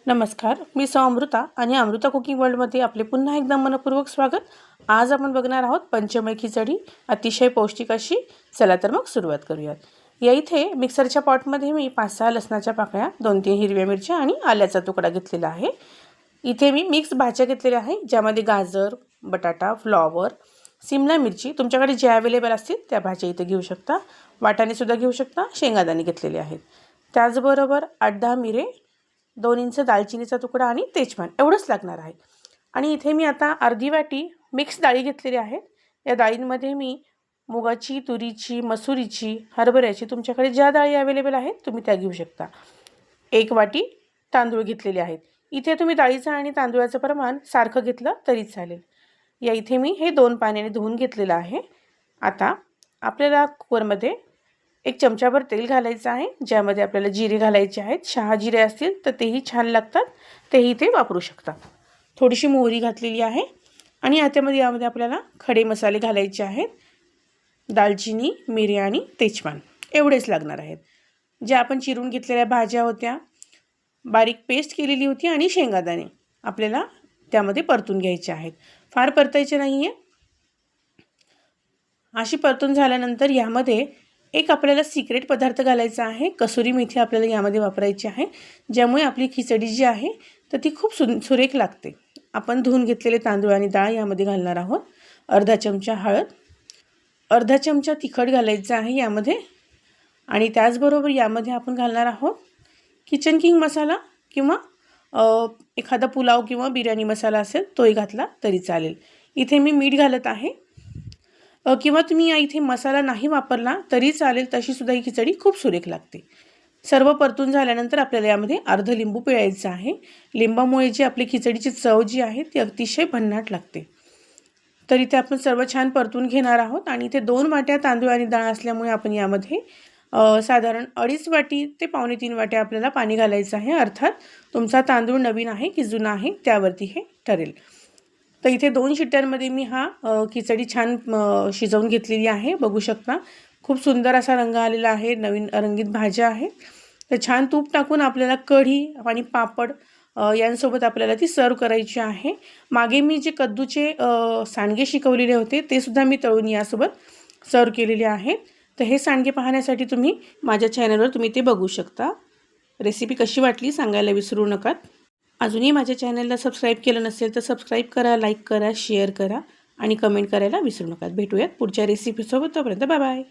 नमस्कार, मी अमृता आणि अमृता कुकिंग वर्ल्डमध्ये आपले पुन्हा एकदा मनपूर्वक स्वागत. आज आपण बघणार आहोत पंचमय खिचडी, अतिशय पौष्टिक अशी. चला तर मग सुरुवात करूयात. या इथे मिक्सरच्या पॉटमध्ये मी 5-6 लसणाच्या पाकळ्या, 2-3 हिरव्या मिरच्या आणि आल्याचा तुकडा घेतलेला आहे. इथे मी मिक्स भाज्या घेतलेल्या आहे, ज्यामध्ये गाजर, बटाटा, फ्लॉवर, सिमला मिरची, तुमच्याकडे जे अवेलेबल असतील त्या भाज्या इथे घेऊ शकता. वाटाणेसुद्धा घेऊ शकता. शेंगादाणे घेतलेले आहेत. त्याचबरोबर 8-10 मिरे, 2 इंच दालचिनीचा तुकडा आणि तेजपान एवढंच लागणार आहे. आणि इथे मी आता अर्धी वाटी मिक्स डाळी घेतलेली आहेत. या डाळींमध्ये मी मुगाची, तुरीची, मसुरीची, हरभऱ्याची, तुमच्याकडे ज्या डाळी अवेलेबल आहेत तुम्ही त्या घेऊ शकता. 1 वाटी तांदूळ घेतलेले आहेत. इथे तुम्ही डाळीचं आणि तांदूळाचं प्रमाण सारखं घेतलं तरी चालेल. या इथे मी हे 2 पाण्याने धुवून घेतलेलं आहे. आता आपल्याला कुकरमध्ये 1 चमचाभर तेल घालायचं आहे, ज्यामध्ये आपल्याला जिरे घालायचे आहेत. शहाजिरे असतील तर तेही छान लागतात, तेही ते वापरू शकता. थोडीशी मोहरी घातलेली आहे आणि यामध्ये आपल्याला खडे मसाले घालायचे आहेत. दालचिनी, मिरे आणि तेजपान एवढेच लागणार आहेत. ज्या आपण चिरून घेतलेल्या भाज्या होत्या, बारीक पेस्ट केलेली होती आणि शेंगादाणे आपल्याला त्यामध्ये परतून घ्यायचे आहेत. फार परतायचे नाही आहे. अशी परतून झाल्यानंतर यामध्ये एक आपल्याला सिक्रेट पदार्थ घालायचा आहे. कसुरी मेथी आपल्याला यामध्ये वापरायची आहे, ज्यामुळे आपली खिचडी जी आहे तर ती खूप सुरेख लागते. आपण धुवून घेतलेले तांदूळ आणि डाळ यामध्ये घालणार आहोत. अर्धा चमचा हळद, अर्धा चमचा तिखट घालायचं आहे यामध्ये. आणि त्याचबरोबर यामध्ये आपण घालणार आहोत किचन किंग मसाला किंवा एखादा पुलाव किंवा बिर्याणी मसाला असेल तोही घातला तरी चालेल. इथे मी मीठ घालत आहे. किंवा तुम्ही या इथे मसाला नाही वापरला तरी चालेल, तशीसुद्धा ही खिचडी खूप सुरेख लागते. सर्व परतून झाल्यानंतर आपल्याला यामध्ये अर्ध लिंबू पिळायचं आहे. लिंबामुळे जी आपली खिचडीची चव जी आहे ती अतिशय भन्नाट लागते. तर इथे आपण सर्व छान परतून घेणार आहोत. आणि इथे 2 वाट्या तांदूळ आणि डाळ असल्यामुळे आपण यामध्ये साधारण 2.5 वाटी ते 2.25 वाट्या आपल्याला पाणी घालायचं आहे. अर्थात तुमचा तांदूळ नवीन आहे की जुना आहे त्यावरती हे ठरेल. तर इथे 2 शिट्ट्यांमध्ये मी खिचडी छान शिजवून घेतलेली आहे. बघू शकता खूप सुंदर असा रंग आलेला आहे. नवीन रंगीत भाज्या आहेत. तर छान तूप टाकून आपल्याला कढी आणि पापड यांसोबत आपल्याला ती सर्व करायची आहे. मागे मी जे कद्दूचे सांडगे शिकवलेले होते ते सुद्धा मी तळून यासोबत सर्व केलेले आहेत. तर हे सांडगे पाहण्यासाठी तुम्ही माझ्या चॅनलवर तुम्ही ते बघू शकता. रेसिपी कशी वाटली सांगायला विसरू नका. अजूनही माझ्या चॅनलला सबस्क्राईब केलं नसेल तर सबस्क्राईब करा, लाईक करा, शेअर करा आणि कमेंट करायला विसरू नका. भेटूयात पुढच्या रेसिपीसोबत. तोपर्यंत बाय बाय.